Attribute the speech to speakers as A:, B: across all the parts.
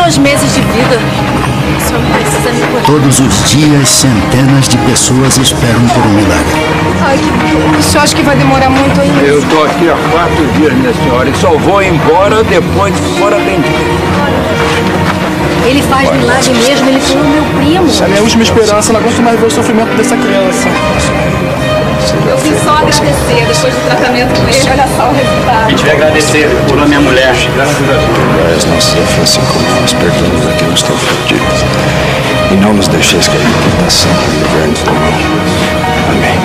A: 2 meses de vida. O senhor precisa me curar.
B: Todos os dias, centenas de pessoas esperam por um milagre.
C: Ai, o senhor acha que vai demorar muito ainda?
D: Eu tô aqui há 4 dias, minha senhora, e só vou embora depois que for atendido.
A: Ele faz milagre mesmo, ele foi o meu primo.
E: Essa é a minha última esperança, não aguento mais ver o sofrimento dessa criança.
C: Eu vim só agradecer depois do tratamento com ele, olha só o resultado.
F: A gente vai agradecer, curou minha mulher.
D: Graças a Deus.
G: As nossas ofensas como nós perdoamos a quem nos tem ofendido. E não nos deixeis cair em tentação, e livrai-nos do mal. Amém.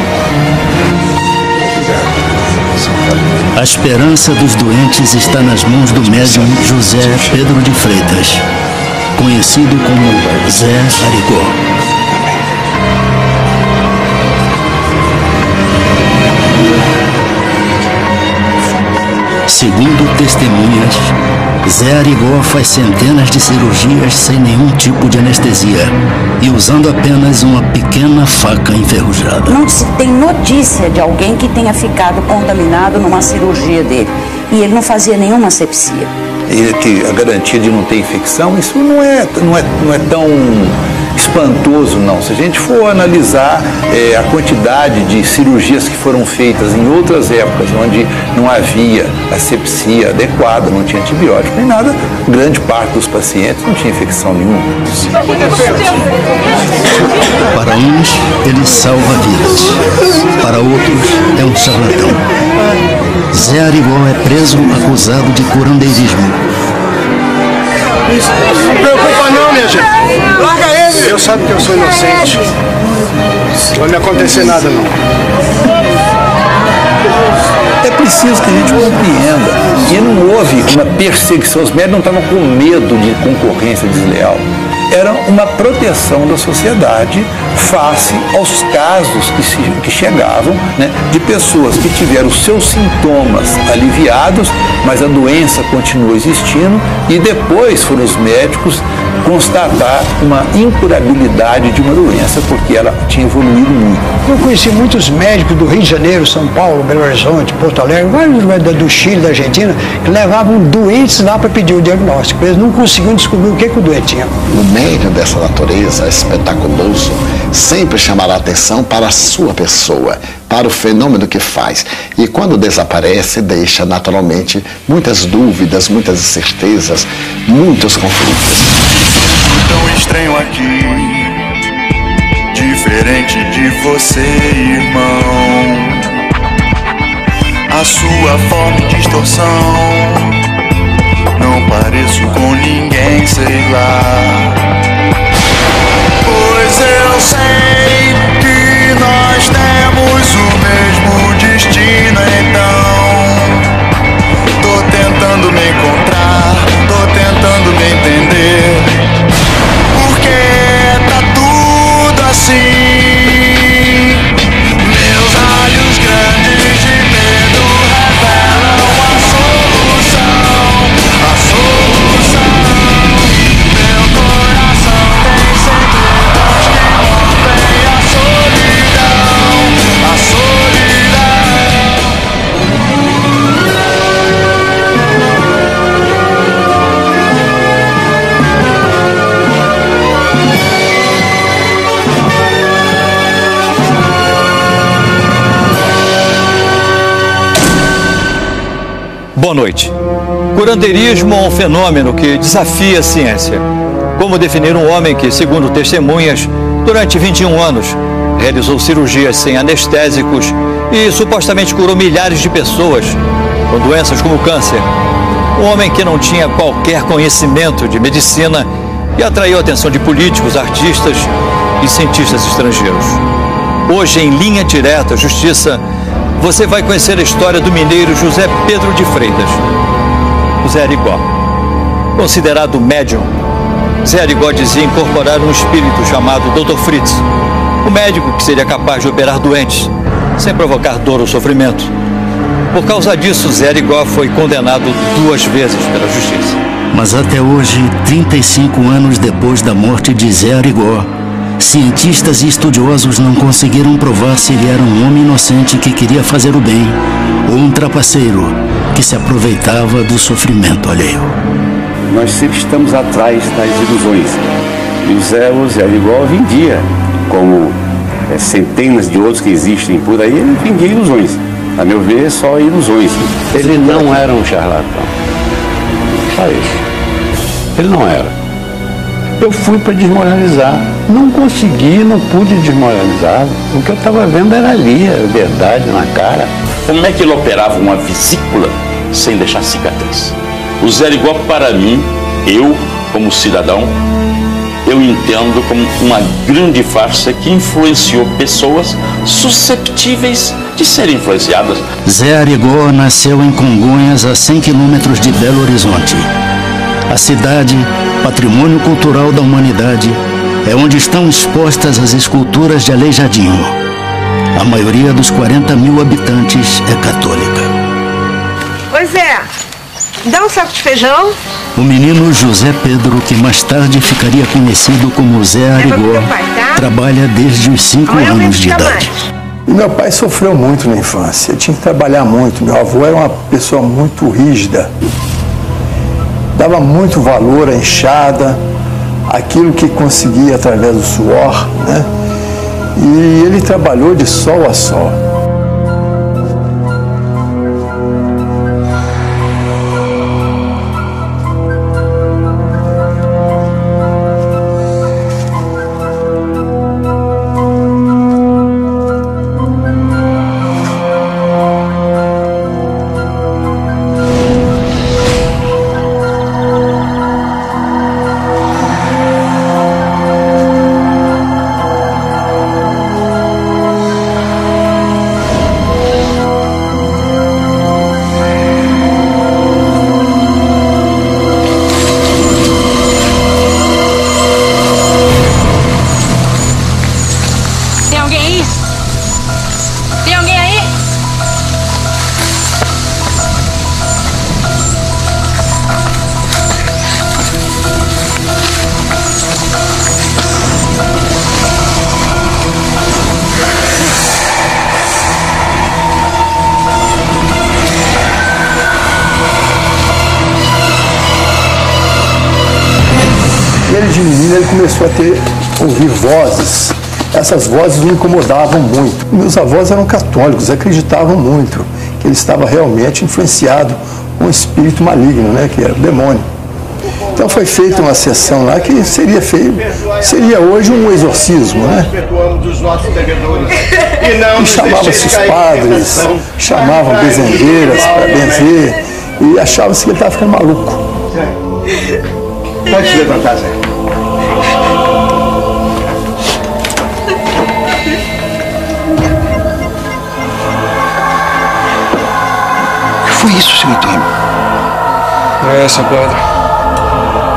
B: A esperança dos doentes está nas mãos do médium José Pedro de Freitas, conhecido como Zé Arigó. Segundo testemunhas, Zé Arigó faz centenas de cirurgias sem nenhum tipo de anestesia e usando apenas uma pequena faca enferrujada.
H: Não se tem notícia de alguém que tenha ficado contaminado numa cirurgia dele. E ele não fazia nenhuma asepsia.
I: E a garantia de não ter infecção, isso não é tão espantoso, não. Se a gente for analisar a quantidade de cirurgias que foram feitas em outras épocas, onde não havia asepsia adequada, não tinha antibiótico nem nada, grande parte dos pacientes não tinha infecção nenhuma.
B: Para uns, ele salva vidas. Para outros, é um charlatão. Zé Arigó é preso acusado de curandeirismo.
E: Não preocupa não, minha gente. Larga ele! Deus sabe que eu sou inocente. Não vai me acontecer nada, não.
I: É preciso que a gente compreenda que não houve uma perseguição, os médicos não estavam com medo de concorrência desleal. Era uma proteção da sociedade face aos casos que chegavam, né, de pessoas que tiveram seus sintomas aliviados, mas a doença continuou existindo e depois foram os médicos constatar uma incurabilidade de uma doença porque ela tinha evoluído muito.
J: Eu conheci muitos médicos do Rio de Janeiro, São Paulo, Belo Horizonte, Porto Alegre, vários do Chile, da Argentina, que levavam doentes lá para pedir o diagnóstico. Eles não conseguiam descobrir o que o doente tinha.
G: O médium dessa natureza espetaculoso sempre chamará atenção para a sua pessoa, para o fenômeno que faz. E quando desaparece, deixa naturalmente muitas dúvidas, muitas incertezas, muitos conflitos.
K: Tão estranho aqui, diferente de você, irmão. A sua forma e distorção, não pareço com ninguém, sei lá. Pois eu sei que nós temos o mesmo destino, então tô tentando me encontrar, tô tentando me entender, porque tá tudo assim. Meus olhos grandes de medo revelam a solução, a solução. Meu coração tem segredos que rompem a solidão, a solidão.
L: Boa noite. Curandeirismo é um fenômeno que desafia a ciência. Como definir um homem que, segundo testemunhas, durante 21 anos, realizou cirurgias sem anestésicos e supostamente curou milhares de pessoas com doenças como câncer. Um homem que não tinha qualquer conhecimento de medicina e atraiu a atenção de políticos, artistas e cientistas estrangeiros. Hoje, em Linha Direta Justiça, você vai conhecer a história do mineiro José Pedro de Freitas, Zé Arigó. Considerado médium, Zé Arigó dizia incorporar um espírito chamado Dr. Fritz, o médico que seria capaz de operar doentes, sem provocar dor ou sofrimento. Por causa disso, Zé Arigó foi condenado 2 vezes pela justiça.
B: Mas até hoje, 35 anos depois da morte de Zé Arigó, cientistas e estudiosos não conseguiram provar se ele era um homem inocente que queria fazer o bem ou um trapaceiro que se aproveitava do sofrimento alheio.
M: nós sempre estamos atrás das ilusões. E o Zé Arigó vendia, como centenas de outros que existem por aí, ele vendia ilusões. A meu ver, só ilusões.
N: Ele não era um charlatão. Só isso. Ele não era. Eu fui para desmoralizar. Não consegui, não pude desmoralizar. O que eu estava vendo era ali, a verdade na cara.
O: Como é que ele operava uma vesícula sem deixar cicatriz? O Zé Arigó, para mim, eu, como cidadão, eu entendo como uma grande farsa que influenciou pessoas susceptíveis de serem influenciadas.
B: Zé Arigó nasceu em Congonhas, a 100 quilômetros de Belo Horizonte. A cidade, patrimônio cultural da humanidade, é onde estão expostas as esculturas de Aleijadinho. A maioria dos 40 mil habitantes é católica.
C: Oi, Zé, dá um saco de feijão?
B: O menino José Pedro, que mais tarde ficaria conhecido como Zé Arigó, trabalha desde os 5 anos de idade.
I: E meu pai sofreu muito na infância, tinha que trabalhar muito. Meu avô era uma pessoa muito rígida, dava muito valor à enxada, aquilo que conseguia através do suor, né? E ele trabalhou de sol a sol. De menino ele começou a ouvir vozes. Essas vozes o incomodavam muito. Meus avós eram católicos, acreditavam muito que ele estava realmente influenciado com um espírito maligno, né, que era o demônio. Então foi feita uma sessão lá que seria hoje um exorcismo, né? E chamava-se os padres, chamavam benzendeiras para benzer e achava-se que ele estava ficando maluco.
E: Pode se levantar, Zé.
P: O que foi isso, seu Antônio?
Q: Não é essa, padre.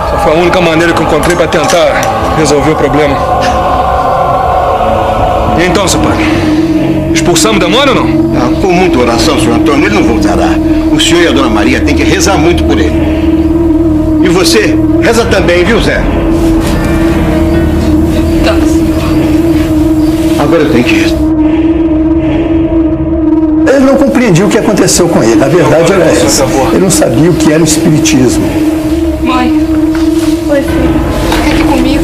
Q: Só foi a única maneira que eu encontrei para tentar resolver o problema. E então, seu padre? Expulsamos o demônio ou não?
P: Com muita oração, senhor Antônio, ele não voltará. O senhor e a dona Maria têm que rezar muito por ele. E você, reza também, viu, Zé?
C: Tá,
P: agora eu tenho que ir.
I: Ele não compreendia o que aconteceu com ele. A verdade era essa. Ele não sabia o que era o espiritismo.
C: Mãe. Oi, filho. Fica aqui comigo.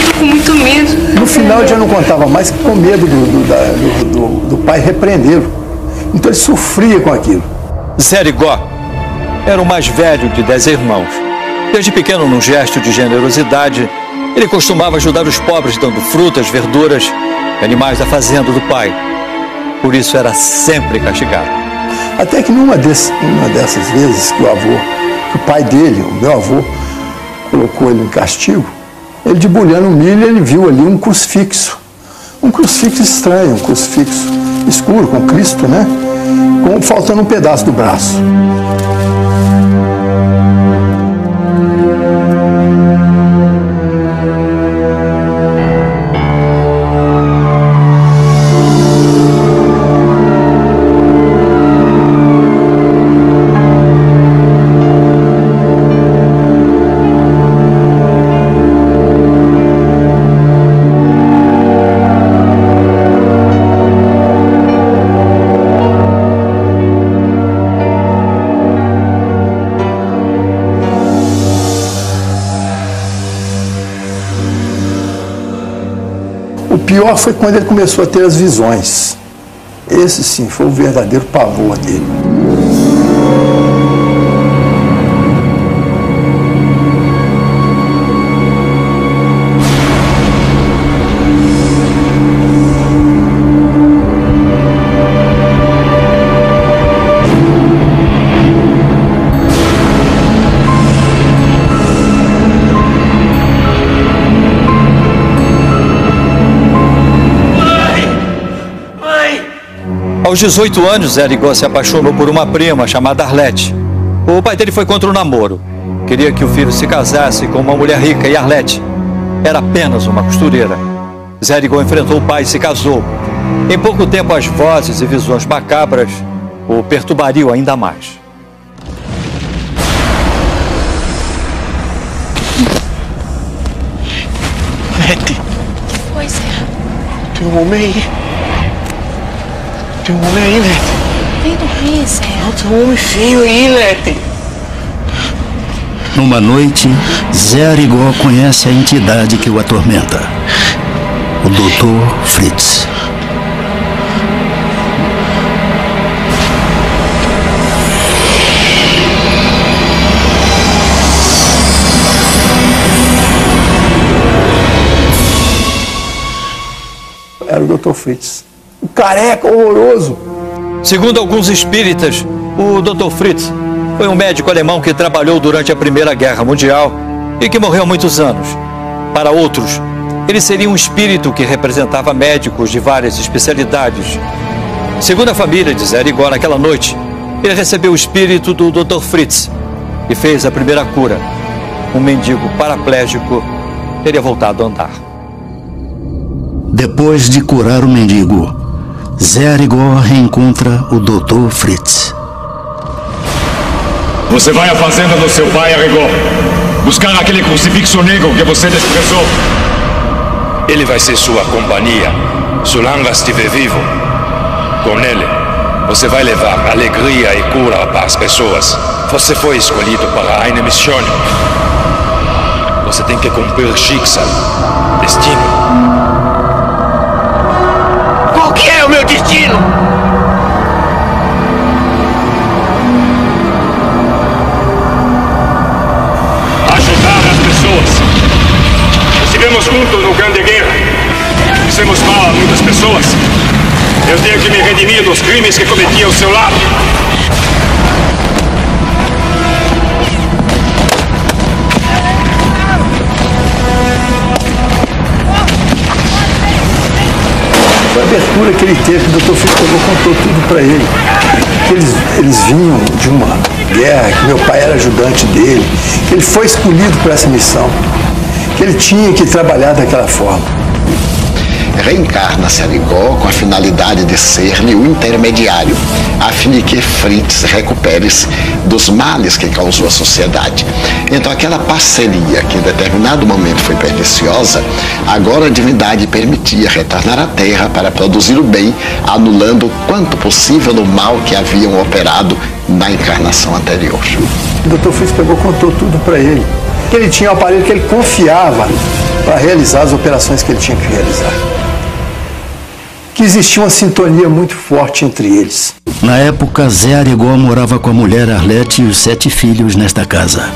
C: Tô com muito medo.
I: No final ele já não contava mais, com medo do pai repreendê-lo. Então ele sofria com aquilo.
L: Zé Arigó era o mais velho de 10 irmãos. Desde pequeno, num gesto de generosidade, ele costumava ajudar os pobres dando frutas, verduras e animais da fazenda do pai. Por isso era sempre castigado.
I: Até que numa dessas vezes que o pai dele, o meu avô, colocou ele em castigo, ele debulhando o milho, ele viu ali um crucifixo. Um crucifixo estranho, um crucifixo escuro, com Cristo, né? Faltando um pedaço do braço. Pior foi quando ele começou a ter as visões. Esse sim foi o verdadeiro pavor dele.
L: Aos 18 anos, Zé Arigó se apaixonou por uma prima chamada Arlete. O pai dele foi contra o namoro. Queria que o filho se casasse com uma mulher rica e Arlete era apenas uma costureira. Zé Arigó enfrentou o pai e se casou. Em pouco tempo, as vozes e visões macabras o perturbariam ainda mais.
K: Arlete.
C: Pois é.
K: Tem um homem aí. Tem um homem aí, Lete.
C: Vem dormir, Zé.
K: Não, tem um homem feio aí, Lete.
B: Numa noite, Zé Arigó conhece a entidade que o atormenta. O Dr. Fritz.
I: Era o Dr. Fritz. O careca horroroso.
L: Segundo alguns espíritas, o Dr. Fritz foi um médico alemão que trabalhou durante a Primeira Guerra Mundial e que morreu há muitos anos. Para outros, ele seria um espírito que representava médicos de várias especialidades. Segundo a família de Zé Arigó, naquela noite, ele recebeu o espírito do Dr. Fritz e fez a primeira cura. Um mendigo paraplégico teria voltado a andar.
B: Depois de curar o mendigo, Zé Arigó reencontra o Dr. Fritz.
R: Você vai à fazenda do seu pai, Arigó, buscar aquele crucifixo negro que você desprezou.
S: Ele vai ser sua companhia, solange estiver vivo. Com ele, você vai levar alegria e cura para as pessoas. Você foi escolhido para uma missão. Você tem que cumprir Schicksal, destino.
K: Qual que é o meu destino?
R: Ajudar as pessoas. Estivemos juntos no Grande Guerra. Fizemos mal a muitas pessoas. Eu tenho que me redimir dos crimes que cometi ao seu lado.
I: A abertura que ele teve, o Dr. Fritz contou tudo para ele. Que eles vinham de uma guerra, que meu pai era ajudante dele, que ele foi escolhido para essa missão, que ele tinha que trabalhar daquela forma.
G: Reencarna-se Arigó com a finalidade de ser-lhe o intermediário, a fim de que Fritz recupere-se dos males que causou à sociedade. Então aquela parceria que em determinado momento foi perniciosa, agora a divindade permitia retornar à Terra para produzir o bem, anulando quanto possível o mal que haviam operado na encarnação anterior.
I: O Dr. Fritz contou tudo para ele. Que ele tinha um aparelho que ele confiava para realizar as operações que ele tinha que realizar. Que existia uma sintonia muito forte entre eles.
B: Na época, Zé Arigó morava com a mulher Arlete e os 7 filhos nesta casa.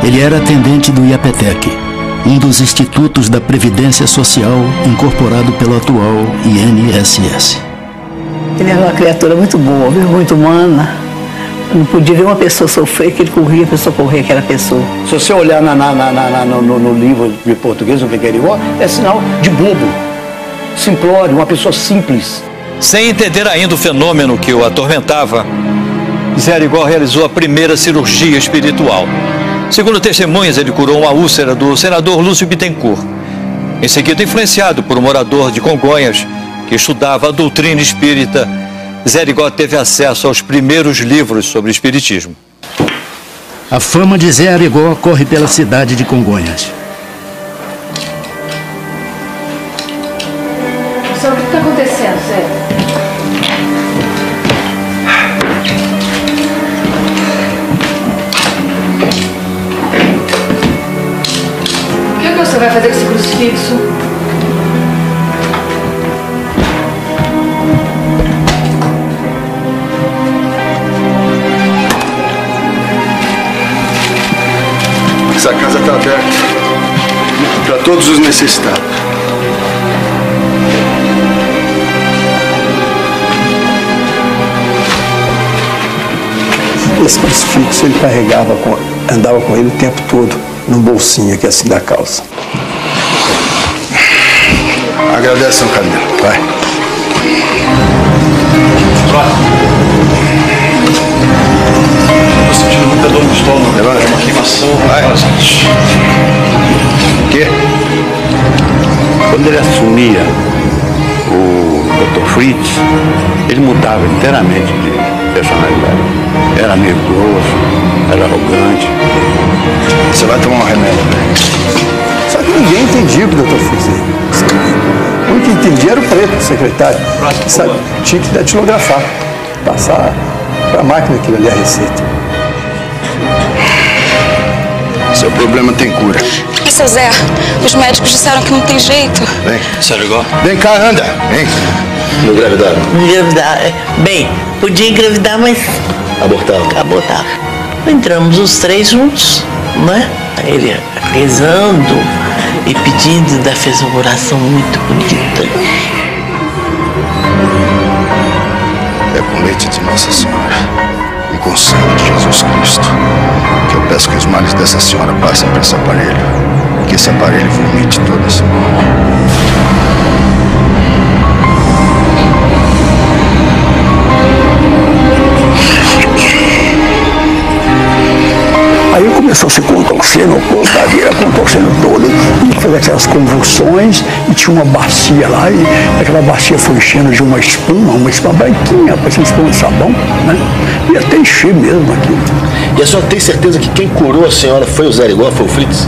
B: Ele era atendente do IAPTEC, um dos institutos da Previdência Social incorporado pelo atual INSS.
T: Ele era uma criatura muito boa, muito humana. Não podia ver uma pessoa sofrer, que ele corria, a pessoa corria aquela pessoa.
J: Se você olhar no livro de português, o Pequeno Arigó, é sinal de bobo, simplório, uma pessoa simples.
L: Sem entender ainda o fenômeno que o atormentava, Zé Arigó realizou a primeira cirurgia espiritual. Segundo testemunhas, ele curou uma úlcera do senador Lúcio Bittencourt. Em seguida, influenciado por um morador de Congonhas que estudava a doutrina espírita, Zé Arigó teve acesso aos primeiros livros sobre espiritismo.
B: A fama de Zé Arigó corre pela cidade de Congonhas.
A: O que está acontecendo, Zé? O que você vai fazer com esse crucifixo?
E: Essa casa está aberta para todos os necessitados.
I: Esse crucifixo ele carregava, andava com ele o tempo todo, num bolsinho aqui assim da calça.
E: Agradece, São Camilo. Vai.
L: Estou sentindo muita dor no estômago.
E: Levanta.
L: Uma queimação.
E: Vai. O quê?
N: Quando ele assumia o Dr. Fritz, ele mudava inteiramente de personalidade. Era meio grosso, era arrogante.
E: Você vai tomar um remédio, né?
I: Só que ninguém entendia o que o Dr. Fritz dizia. O único que entendia era o preto, o secretário. Sabe, tinha que datilografar, passar para a máquina aquilo ali, a receita.
E: Seu problema tem cura.
C: Seu Zé, os médicos disseram que não tem jeito.
E: Vem.
L: Sério, igual?
E: Vem cá, anda. Vem. Não engravidaram?
T: Engravidar. Bem, podia engravidar, mas... Abortava. Entramos os três juntos, né? Ele rezando e pedindo, ainda fez uma oração muito bonita.
E: É com leite de Nossa Senhora e com sangue de Jesus Cristo que eu peço que os males dessa senhora passem para esse aparelho, que esse aparelho vomite toda essa
I: Aí começou a se contorcendo, contorcendo todo, e fez aquelas convulsões, e tinha uma bacia lá, e aquela bacia foi enchendo de uma espuma branquinha, parecia espuma de sabão, né? E até encher mesmo aquilo.
U: E a senhora tem certeza que quem curou a senhora foi o Zé Arigó, foi o Fritz?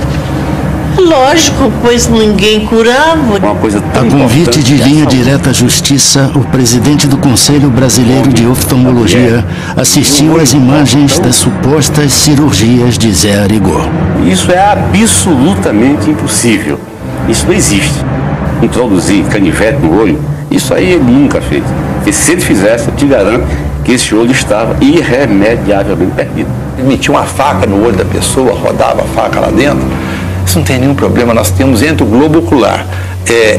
T: Lógico, pois ninguém curava.
N: Uma coisa tão
B: A convite de linha direta à Justiça, o presidente do Conselho Brasileiro de Oftalmologia assistiu às imagens das supostas cirurgias de Zé Arigó.
N: Isso é absolutamente impossível. Isso não existe. Introduzir canivete no olho, isso aí ele nunca fez. E se ele fizesse, eu te garanto que esse olho estava irremediavelmente perdido.
I: Ele metia uma faca no olho da pessoa, rodava a faca lá dentro. Isso não tem nenhum problema. Nós temos entre o globo ocular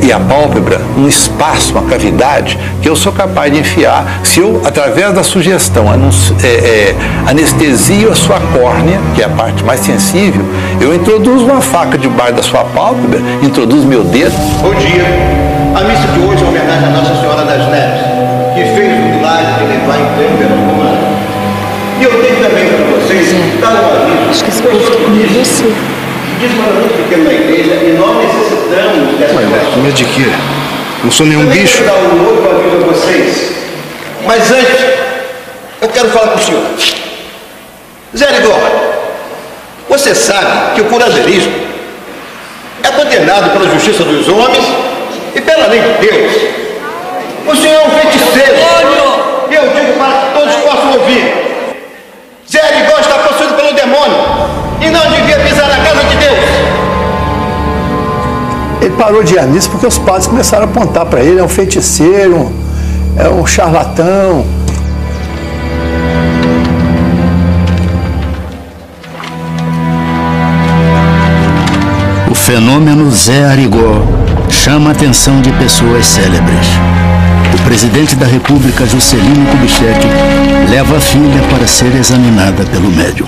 I: e a pálpebra um espaço, uma cavidade que eu sou capaz de enfiar se eu, através da sugestão, anestesio a sua córnea, que é a parte mais sensível, eu introduzo uma faca debaixo da sua pálpebra, introduzo meu dedo.
P: Bom dia. A missa de hoje é uma homenagem à Nossa Senhora das Neves, que fez o milagre de levar em pleno verão romano. E eu tenho também para vocês dar um aviso.
T: Acho que esse povo ficou com você.
P: Diz uma muito pequena na igreja e nós necessitamos dessa festa.
E: Mas de quê? Não sou nenhum bicho.
P: Eu quero dar um outro aviso a vocês. Mas antes, eu quero falar com o senhor. Zé Arigó, você sabe que o curandeirismo é condenado pela justiça dos homens e pela lei de Deus. O senhor é um feiticeiro. E eu digo para que todos possam ouvir. Zé Arigó está possuído pelo demônio e não devia pisar na casa de Deus.
I: Ele parou de ir à missa porque os padres começaram a apontar para ele, é um feiticeiro, é um charlatão.
B: O fenômeno Zé Arigó chama a atenção de pessoas célebres. O presidente da República, Juscelino Kubitschek, leva a filha para ser examinada pelo médium.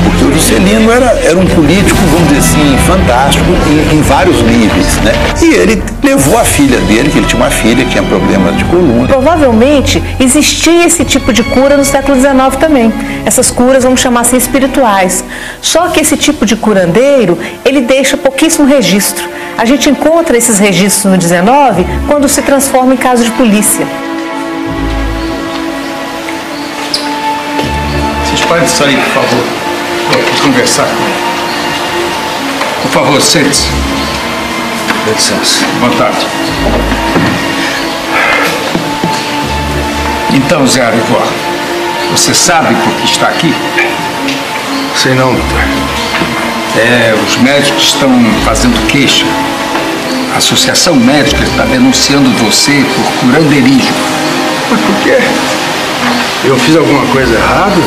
I: Porque o Juscelino era um político, vamos dizer assim, fantástico em vários níveis, né? E ele levou a filha dele, que ele tinha uma filha que tinha problemas de coluna.
V: Provavelmente existia esse tipo de cura no século XIX também. Essas curas, vamos chamar assim, espirituais. Só que esse tipo de curandeiro, ele deixa pouquíssimo registro. A gente encontra esses registros no XIX quando se transforma em caso de polícia.
Q: Pode sair, por favor. Vou conversar. Por favor, sente-se.
E: Dê licença.
Q: Boa tarde. Então, Zé Arigó, você sabe por que está aqui?
E: Sei não, doutor.
Q: Os médicos estão fazendo queixa. A Associação Médica está denunciando você por curandeirismo.
E: Mas por quê? Eu fiz alguma coisa errada?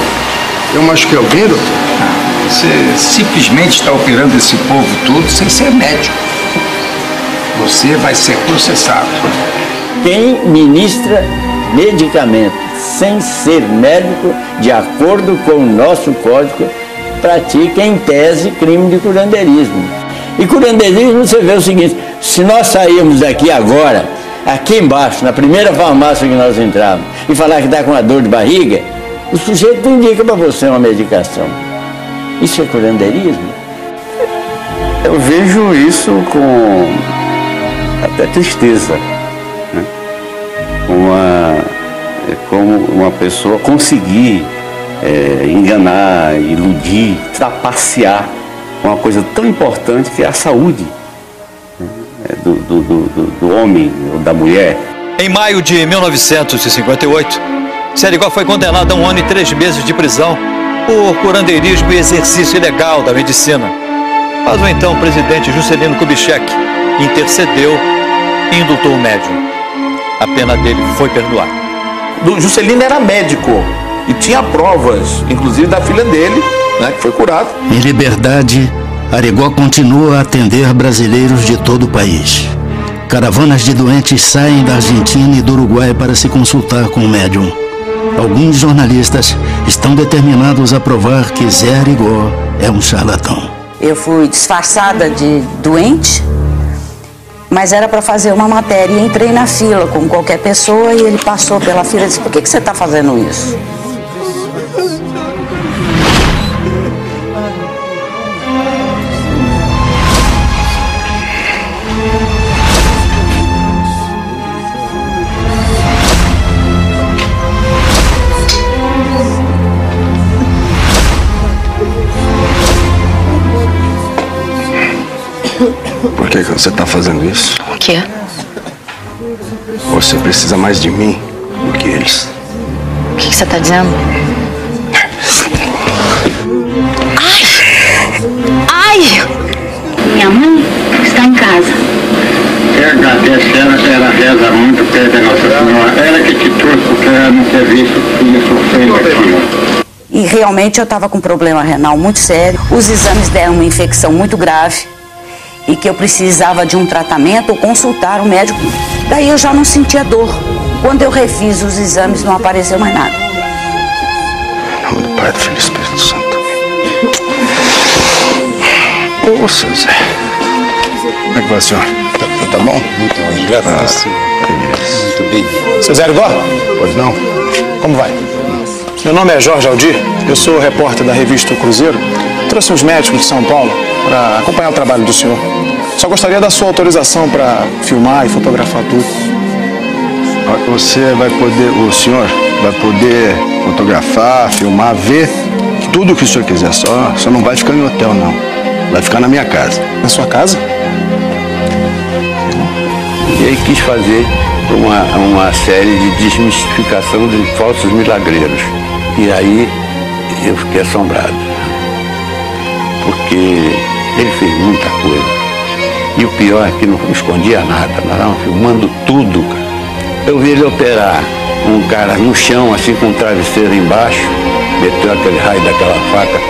E: Eu machuquei alguém, doutor?
Q: Você simplesmente está operando esse povo todo sem ser médico. Você vai ser processado.
D: Quem ministra medicamento sem ser médico, de acordo com o nosso código, pratica em tese crime de curandeirismo. E curandeirismo, você vê o seguinte: se nós sairmos daqui agora, aqui embaixo, na primeira farmácia que nós entramos, e falar que está com uma dor de barriga, o sujeito indica para você uma medicação. Isso é curandeirismo?
M: Eu vejo isso com até tristeza, né? Como uma pessoa conseguir enganar, iludir, trapacear uma coisa tão importante que é a saúde, né? do homem ou da mulher.
L: Em maio de 1958, Serigó foi condenado a 1 ano e 3 meses de prisão por curandeirismo e exercício ilegal da medicina. Mas o então presidente Juscelino Kubitschek intercedeu e indultou o médium. A pena dele foi perdoada.
F: O Juscelino era médico e tinha provas, inclusive da filha dele, né, que foi curada.
B: Em liberdade, Arigó continua a atender brasileiros de todo o país. Caravanas de doentes saem da Argentina e do Uruguai para se consultar com o médium. Alguns jornalistas estão determinados a provar que Zé Arigó é um charlatão.
H: Eu fui disfarçada de doente, mas era para fazer uma matéria e entrei na fila como qualquer pessoa e ele passou pela fila e disse: por que você está fazendo isso?
E: Por que você está fazendo isso?
A: O quê?
E: Você precisa mais de mim do que eles.
A: O que você está dizendo? Ai!
W: Minha mãe está em casa.
X: Eu agradeço ela reza muito perto Nossa Senhora. Ela que te trouxe porque ela não ter visto filho sofrendo aqui.
H: E realmente eu estava com um problema renal muito sério. Os exames deram uma infecção muito grave e que eu precisava de um tratamento ou consultar o médico. Daí eu já não sentia dor. Quando eu refiz os exames, não apareceu mais nada.
E: Em nome do Pai, do Filho e do Espírito Santo. Nossa, Zé. Como é que vai, senhor? Tá bom? Muito obrigado. Muito bem.
Y: Seu Zé Arigó?
E: Pois não.
Y: Como vai? Meu nome é Jorge Aldir, eu sou repórter da revista O Cruzeiro. Trouxe uns médicos de São Paulo para acompanhar o trabalho do senhor. Só gostaria da sua autorização para filmar e fotografar tudo.
E: Você vai poder, o senhor vai poder fotografar, filmar, ver tudo o que o senhor quiser. Só não vai ficar em hotel, não. Vai ficar na minha casa.
Y: Na sua casa?
M: E aí quis fazer uma série de desmistificação de falsos milagreiros. E aí eu fiquei assombrado. Porque ele fez muita coisa. E o pior é que não escondia nada, nós estávamos filmando tudo. Eu vi ele operar um cara no chão, assim, com um travesseiro embaixo, meteu aquele raio daquela faca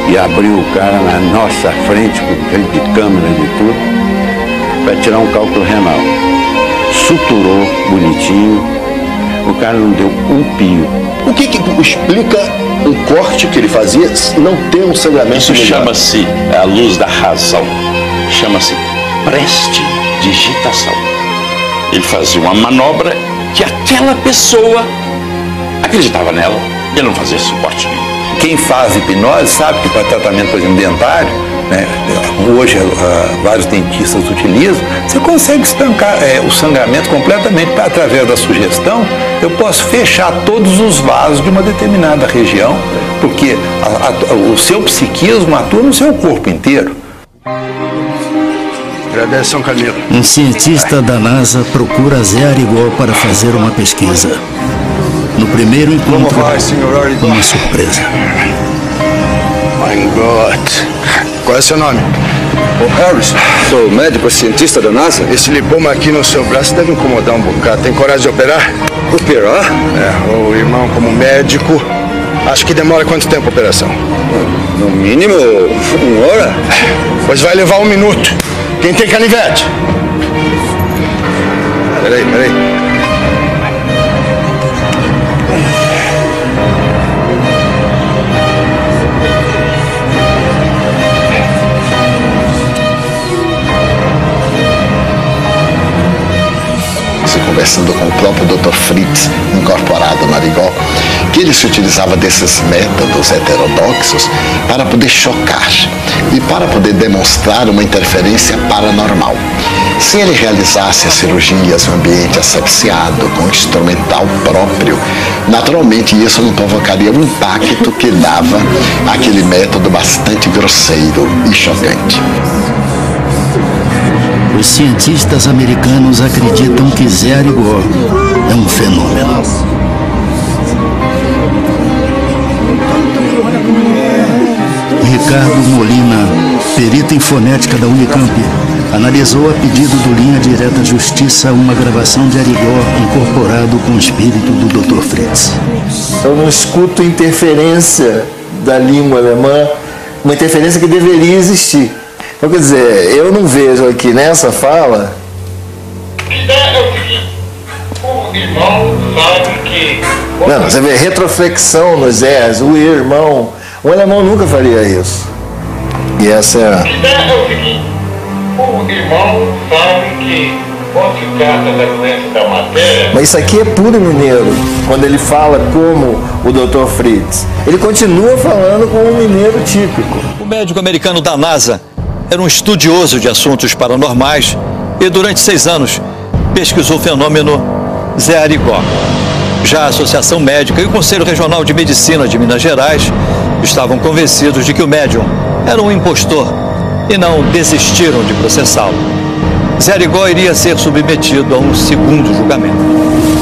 M: e abriu o cara na nossa frente, com frente de câmera e tudo, para tirar um cálculo renal. Suturou bonitinho, o cara não deu um pio.
U: O que explica um corte que ele fazia não ter um sangramento?
O: Isso chama-se a luz da razão. Chama-se prestidigitação. Ele fazia uma manobra que aquela pessoa acreditava nela e ele não fazia suporte nenhum.
I: Quem faz hipnose sabe que para tratamento, por exemplo, dentário, né, hoje vários dentistas utilizam, você consegue estancar o sangramento completamente através da sugestão. Eu posso fechar todos os vasos de uma determinada região, porque o seu psiquismo atua no seu corpo inteiro.
E: Agradece, São Camilo.
B: Um cientista da NASA procura Zé Arigó para fazer uma pesquisa. No primeiro encontro, uma surpresa.
E: My God. Qual é seu nome?
U: Harris, sou médico cientista da NASA.
E: Esse lipoma aqui no seu braço deve incomodar um bocado. Tem coragem de operar?
U: Operar?
E: O irmão, como médico, Acho que demora quanto tempo a operação?
U: No mínimo, 1 hora.
E: Pois vai levar 1 minuto. Quem tem canivete? Peraí.
U: Conversando com o próprio Dr. Fritz, incorporado na Arigó, que ele se utilizava desses métodos heterodoxos para poder chocar e para poder demonstrar uma interferência paranormal. Se ele realizasse as cirurgias em um ambiente asepsiado, com instrumental próprio, naturalmente isso não provocaria o impacto que dava aquele método bastante grosseiro e chocante.
B: Os cientistas americanos acreditam que Zé Arigó é um fenômeno. Ricardo Molina, perito em fonética da Unicamp, analisou a pedido do Linha Direta Justiça uma gravação de Arigó incorporado com o espírito do Dr. Fritz.
G: Eu não escuto interferência da língua alemã, uma interferência que deveria existir. Então, quer dizer, eu não vejo aqui nessa fala.
X: O irmão sabe que.
G: Não, você vê retroflexão nos Zés, o irmão. O alemão nunca faria isso. E essa é.
X: O irmão sabe que, quando se trata da doença da matéria.
G: Mas isso aqui é puro mineiro. Quando ele fala como o Dr. Fritz, ele continua falando como um mineiro típico.
L: O médico americano da NASA era um estudioso de assuntos paranormais e, durante 6 anos, pesquisou o fenômeno Zé Arigó. Já a Associação Médica e o Conselho Regional de Medicina de Minas Gerais estavam convencidos de que o médium era um impostor e não desistiram de processá-lo. Zé Arigó iria ser submetido a um segundo julgamento.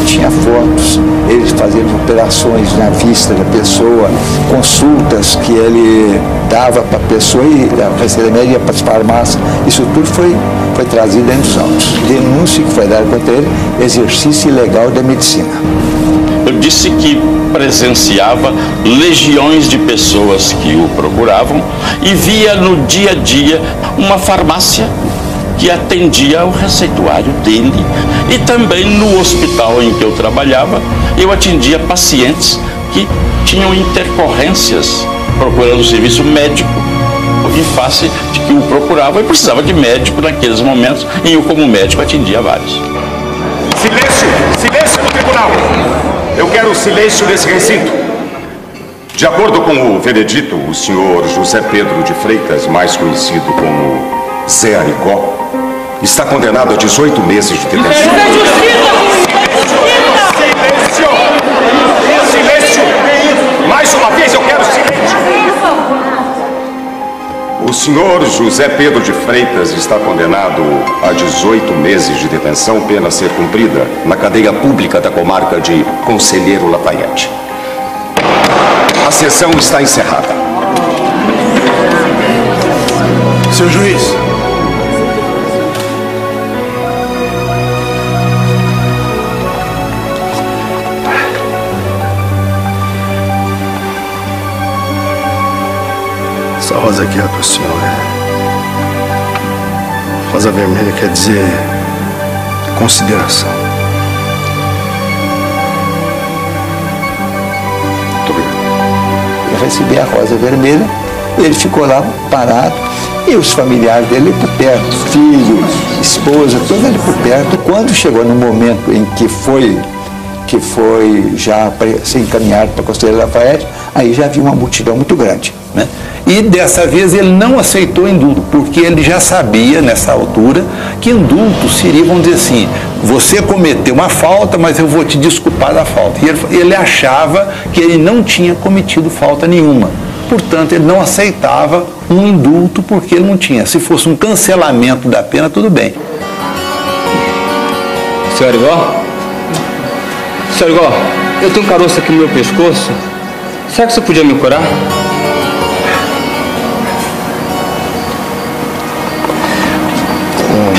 I: Tinha fotos, eles fazendo operações na vista da pessoa, consultas que ele dava para a pessoa e a receita médica ia para as farmácias. Isso tudo foi trazido dentro dos autos. Denúncia que foi dada contra ele, exercício ilegal da medicina.
O: Eu disse que presenciava legiões de pessoas que o procuravam e via no dia a dia uma farmácia que atendia ao receituário dele. E também no hospital em que eu trabalhava, eu atendia pacientes que tinham intercorrências procurando serviço médico em face de que o procurava e precisava de médico naqueles momentos, e eu, como médico, atendia vários.
J: Silêncio! Silêncio no tribunal! Eu quero silêncio nesse recinto. De acordo com o veredito, o senhor José Pedro de Freitas, mais conhecido como Zé Arigó, está condenado a 18 meses de detenção. Silêncio! Silêncio! Mais uma vez eu quero silêncio! O senhor José Pedro de Freitas está condenado a 18 meses de detenção, pena a ser cumprida na cadeia pública da comarca de Conselheiro Lafayette. A sessão está encerrada.
E: Seu juiz. Essa rosa aqui é para o senhor. Rosa vermelha quer dizer consideração.
I: Muito obrigado. Eu recebi a rosa vermelha e ele ficou lá parado. E os familiares dele por perto, filho, esposa, todos ali por perto. Quando chegou no momento em que foi já ser encaminhado para a Conselheiro Lafayette, aí já havia uma multidão muito grande, né? E dessa vez ele não aceitou indulto, porque ele já sabia, nessa altura, que indulto seria, vamos dizer assim, você cometeu uma falta, mas eu vou te desculpar da falta. E ele achava que ele não tinha cometido falta nenhuma. Portanto, ele não aceitava um indulto porque ele não tinha. Se fosse um cancelamento da pena, tudo bem.
K: Senhor Arigó? Senhor Arigó, eu tenho um caroço aqui no meu pescoço. Será que você podia me curar?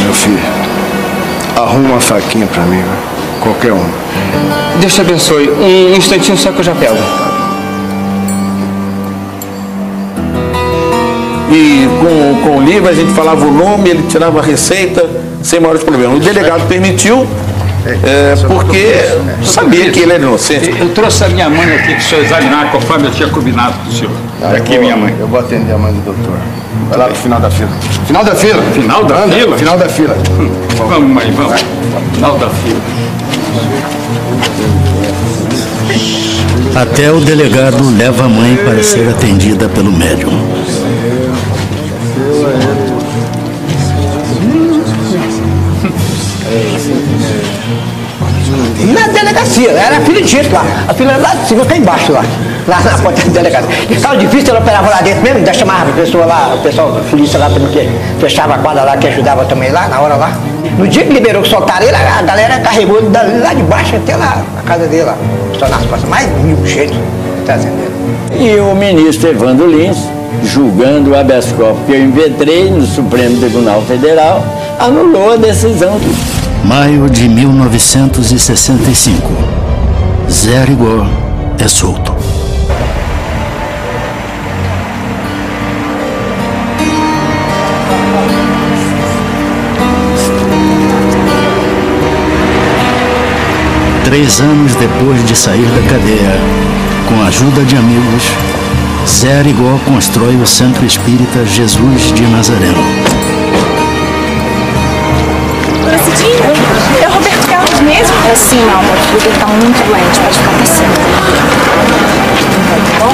E: Meu filho, arruma uma faquinha pra mim, qualquer uma.
K: Deus te abençoe. Um instantinho só que eu já pego.
F: e com o livro a gente falava o nome, ele tirava a receita sem maiores problemas. O delegado permitiu, porque sabia que ele era inocente.
Q: Eu trouxe a minha mãe aqui para o senhor examinar conforme eu tinha combinado com o senhor. Aqui minha mãe.
E: Eu vou atender a mãe do doutor. Vai lá pro final da fila. Final da fila?
Q: Final da fila?
E: Final da fila.
Q: Vamos, mãe, vamos. Final da fila.
B: Até o delegado leva a mãe para ser atendida pelo médium.
C: Na delegacia, era a fila de gente lá. A fila lá de cima, cá embaixo lá. Lá na porta da delegacia. E ficava difícil, ela operava lá dentro mesmo, ainda chamava a pessoa lá, o pessoal da polícia lá também, que fechava a quadra lá, que ajudava também lá, na hora lá. No dia que liberou, que soltaram ele, a galera carregou ele lá de baixo até lá, na casa dele lá. Só nas costas, mais de 1000 jeitos trazendo ele.
D: E o ministro Evandro Lins, julgando o habeas corpus que eu impetrei no Supremo Tribunal Federal, anulou a decisão.
B: Maio de 1965. Zé Arigó é solto. Três anos depois de sair da cadeia, com a ajuda de amigos, Zé Arigó constrói o Centro Espírita Jesus de Nazareno.
N: É o Roberto Carlos mesmo? É sim, não, meu filho está muito doente, pode ficar paciente. Tá bom?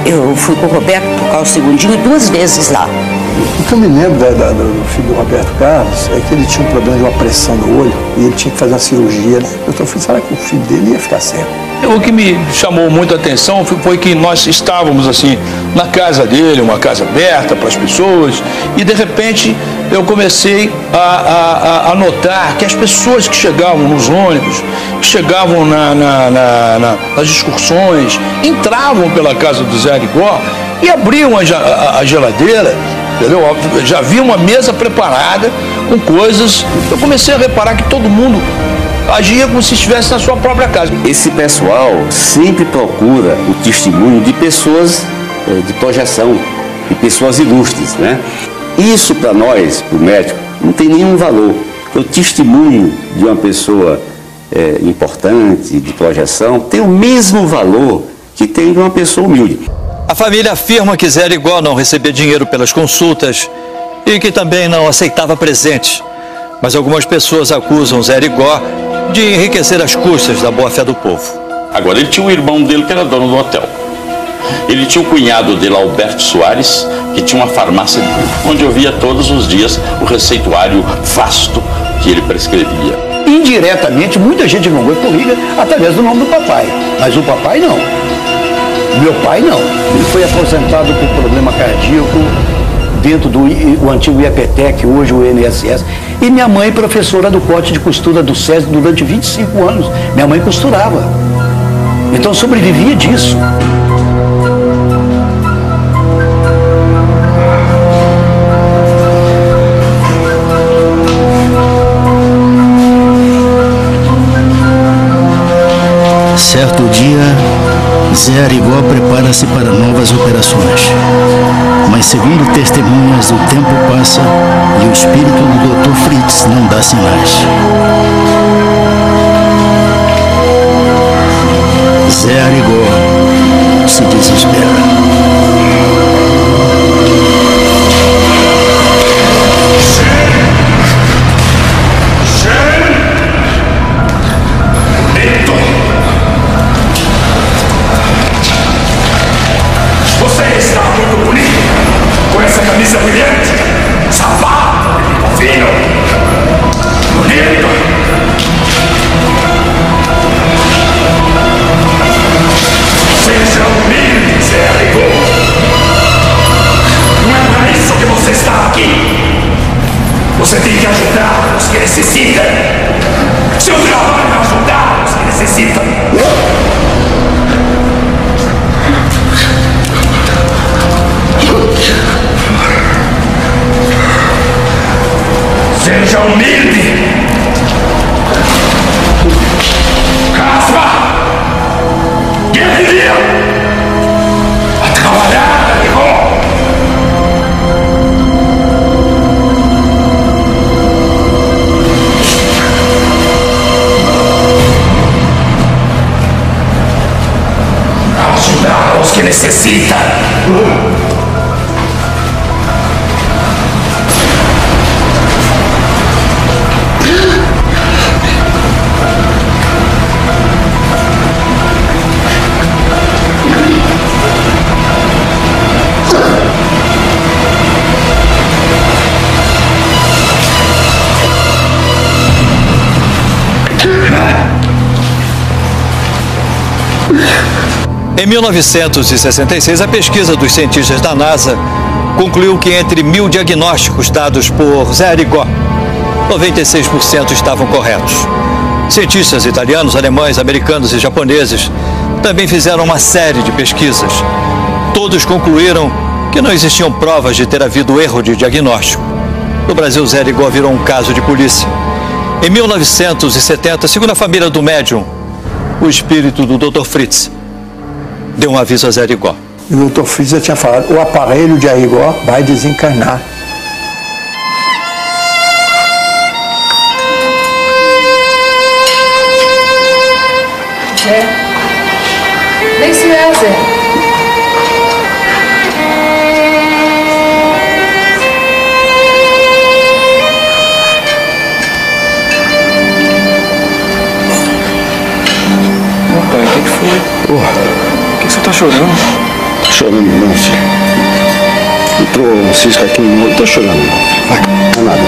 H: Eu fui com o Roberto tocar o segundinho 2 vezes lá.
R: O que eu me lembro do filho do Roberto Carlos é que ele tinha um problema de uma pressão no olho e ele tinha que fazer uma cirurgia. Eu falei, será que o filho dele ia ficar cego?
I: O que me chamou muito a atenção foi que nós estávamos assim na casa dele, uma casa aberta para as pessoas, e de repente eu comecei a notar que as pessoas que chegavam nos ônibus, que chegavam nas excursões, entravam pela casa do Zé Arigó e abriam a geladeira, entendeu? Já havia uma mesa preparada com coisas. Eu comecei a reparar que todo mundo agia como se estivesse na sua própria casa.
M: Esse pessoal sempre procura o testemunho de pessoas de projeção, de pessoas ilustres, né? Isso para nós, para o médico, não tem nenhum valor. O testemunho de uma pessoa importante, de projeção, tem o mesmo valor que tem de uma pessoa humilde.
L: A família afirma que Zé Arigó não recebia dinheiro pelas consultas e que também não aceitava presentes. Mas algumas pessoas acusam Zé Arigó de enriquecer às custas da boa-fé do povo.
O: Agora, ele tinha um irmão dele que era dono do hotel. Ele tinha o cunhado dele, Alberto Soares, que tinha uma farmácia onde eu via todos os dias o receituário vasto que ele prescrevia.
C: Indiretamente, muita gente não foi comigo através do nome do papai, mas o papai não. Meu pai não. Ele foi aposentado por problema cardíaco dentro do antigo IAPTEC, hoje o INSS. E minha mãe, professora do corte de costura do SESI durante 25 anos. Minha mãe costurava. Então sobrevivia disso.
B: Certo dia, Zé Arigó prepara-se para novas operações. Mas, segundo testemunhas, o tempo passa e o espírito do Dr. Fritz não dá sinais. Zé Arigó se desespera.
J: Camisa brilhante, sapato, fino, bonito. Seja humilde, Zé Arigó.
A: necesita.
L: Em 1966, a pesquisa dos cientistas da NASA concluiu que entre 1000 diagnósticos dados por Zé Arigó, 96% estavam corretos. Cientistas italianos, alemães, americanos e japoneses também fizeram uma série de pesquisas. Todos concluíram que não existiam provas de ter havido erro de diagnóstico. No Brasil, Zé Arigó virou um caso de polícia. Em 1970, segundo a família do médium, o espírito do Dr. Fritz deu um aviso a Zé Arigó.
R: E o Dr. Fritz já tinha falado, o aparelho de Arigó vai desencarnar.
P: Zé? Nem se é, Zé.
K: Pai, o que foi? Por que você tá chorando?
E: Tô chorando não, filho. Entrou um cisco aqui no olho. Tô chorando não. Vai, não é nada.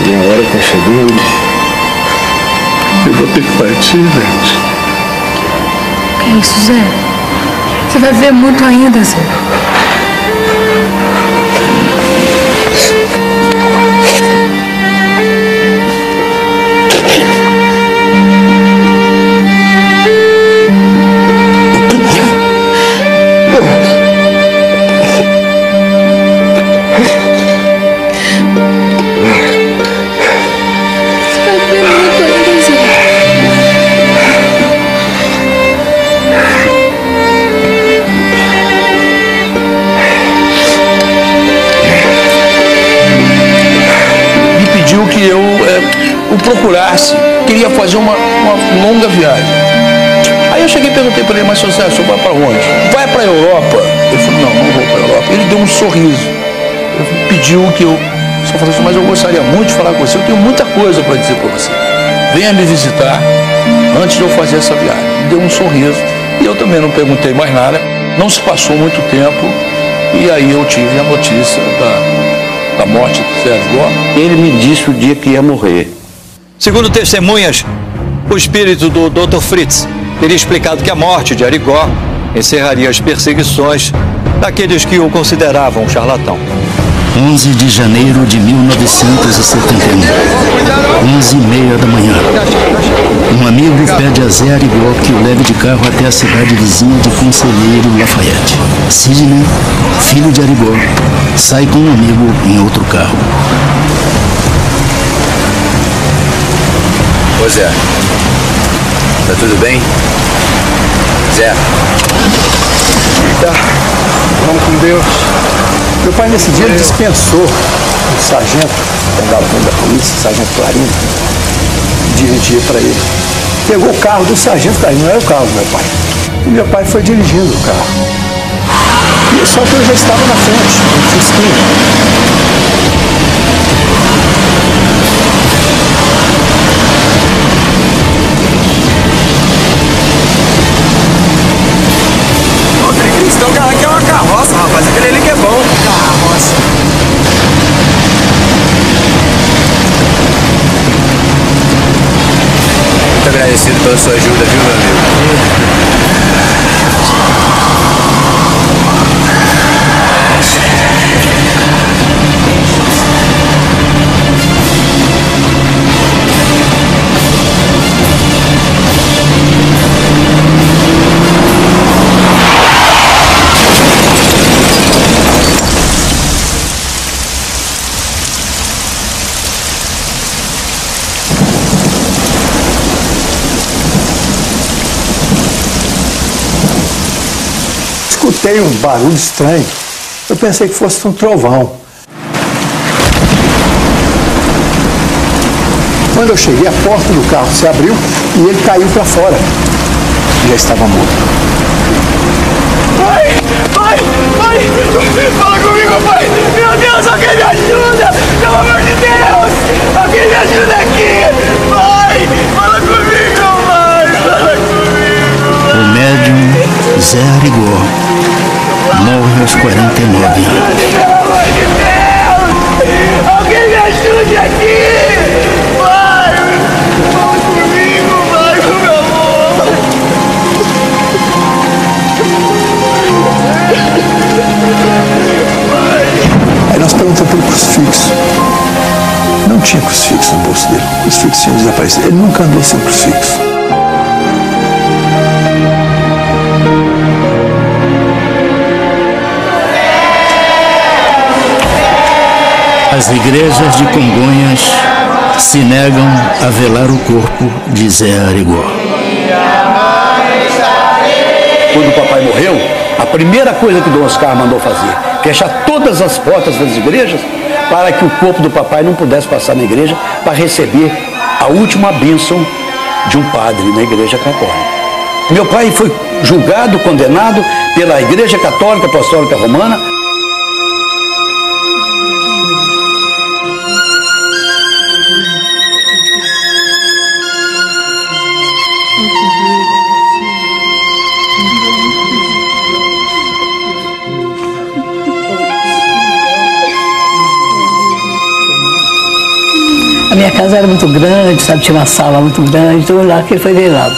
E: Minha hora tá chegando. Eu vou ter que partir, gente.
P: Que isso, Zé? Você vai ver muito ainda, Zé.
F: Que eu o procurasse, queria fazer uma longa viagem. Aí eu cheguei e perguntei para ele, mas seu Zé, o senhor vai para onde? Vai para a Europa? Ele falou, não vou para a Europa. Ele deu um sorriso. Ele pediu que eu só falasse, mas eu gostaria muito de falar com você, eu tenho muita coisa para dizer para você. Venha me visitar antes de eu fazer essa viagem. Ele deu um sorriso e eu também não perguntei mais nada. Não se passou muito tempo e aí eu tive a notícia da morte do Zé Arigó.
M: Ele me disse o dia que ia morrer.
L: Segundo testemunhas, o espírito do Dr. Fritz teria explicado que a morte de Arigó encerraria as perseguições daqueles que o consideravam um charlatão.
B: 11 de janeiro de 1971, 11h30 da manhã. Um amigo pede a Zé Arigó que o leve de carro até a cidade vizinha de Conselheiro Lafayette. Sidney, filho de Arigó, sai com um amigo em outro carro.
S: Ô Zé, tá tudo bem? Zé?
R: Tá, vamos com Deus. Meu pai nesse dia dispensou o sargento, da polícia, o sargento Clarindo, dirigia para ele. Pegou o carro do sargento Clarindo, não era o carro do meu pai. E meu pai foi dirigindo o carro. E só que eu já estava na frente, no Fusquinha.
S: Então aqui é uma carroça, rapaz. Aquele ali que é bom. Carroça. Muito agradecido pela sua ajuda, viu, meu amigo?
R: escutei um barulho estranho. Eu pensei que fosse um trovão. Quando eu cheguei, a porta do carro se abriu e ele caiu para fora. Já estava morto.
S: Pai! Pai! Pai! Fala comigo, pai! Meu Deus, alguém me ajuda! Pelo amor de Deus! Alguém me ajuda aqui! Pai! Fala comigo, pai! Fala comigo!
B: O médium Zé Arigó morre aos 49 anos.
S: Pelo amor de Deus! Alguém me ajude aqui! Pai! Fala comigo, pai! Por favor!
R: Aí nós perguntamos pelo crucifixo. Não tinha crucifixo no bolso dele. O crucifixo tinha desaparecido. Ele nunca andou sem crucifixo.
B: As igrejas de Congonhas se negam a velar o corpo de Zé Arigó.
C: Quando o papai morreu, a primeira coisa que Dom Oscar mandou fazer, fechar todas as portas das igrejas para que o corpo do papai não pudesse passar na igreja para receber a última bênção de um padre na igreja católica. Meu pai foi julgado, condenado pela Igreja Católica Apostólica Romana.
A: A minha casa era muito grande, sabe, tinha uma sala muito grande, então lá que ele foi velado.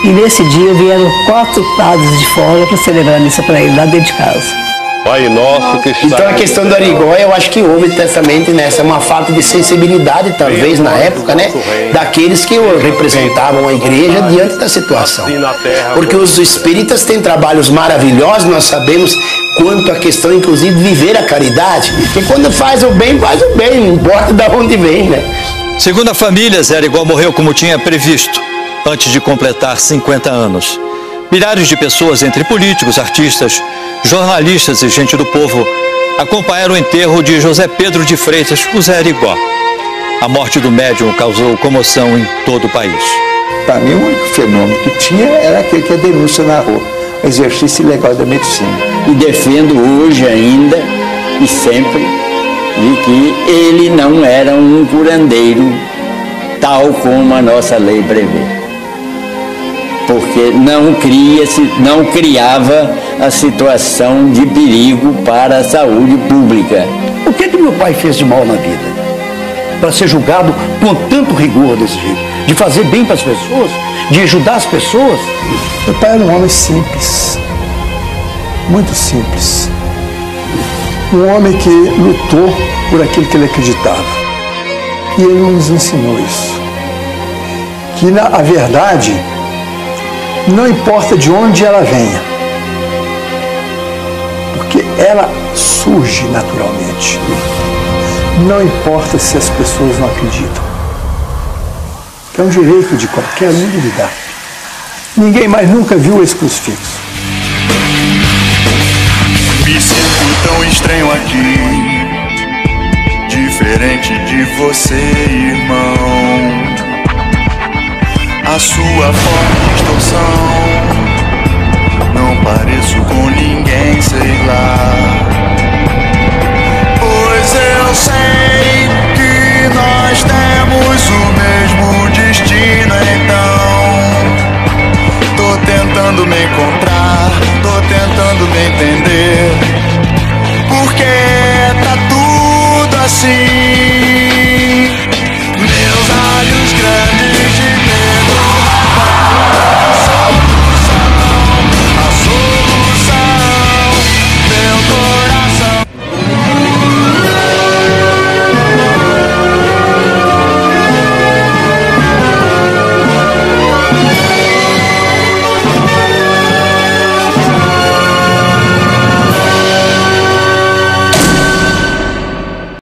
A: E nesse dia vieram 4 padres de fora para celebrar a missa para ele, lá dentro de casa.
T: Pai nosso que está...
V: Então a questão do Arigó, eu acho que houve certamente nessa uma falta de sensibilidade, talvez, na época, né? Daqueles que representavam a igreja diante da situação. Porque os espíritas têm trabalhos maravilhosos, nós sabemos quanto a questão, inclusive, de viver a caridade. Porque quando faz o bem, não importa de onde vem, né?
L: Segundo a família, Zé Arigó morreu como tinha previsto, antes de completar 50 anos. Milhares de pessoas, entre políticos, artistas, jornalistas e gente do povo, acompanharam o enterro de José Pedro de Freitas, o Zé Arigó. A morte do médium causou comoção em todo o país.
W: Para mim, o único fenômeno que tinha era aquele que é a denúncia na rua, o exercício ilegal da medicina.
D: E defendo hoje ainda e sempre de que ele não era um curandeiro tal como a nossa lei prevê. Porque não criava a situação de perigo para a saúde pública.
C: O que meu pai fez de mal na vida? Para ser julgado com tanto rigor desse jeito? De fazer bem para as pessoas? De ajudar as pessoas?
R: Meu pai era um homem simples. Muito simples. Um homem que lutou por aquilo que ele acreditava. E ele nos ensinou isso. Que a verdade... não importa de onde ela venha, porque ela surge naturalmente. Não importa se as pessoas não acreditam. É um direito de qualquer um de lidar. Ninguém mais nunca viu esse crucifixo.
Y: Me sinto tão estranho aqui, diferente de você, irmão. A sua forma de distorção, não pareço com ninguém, sei lá. Pois eu sei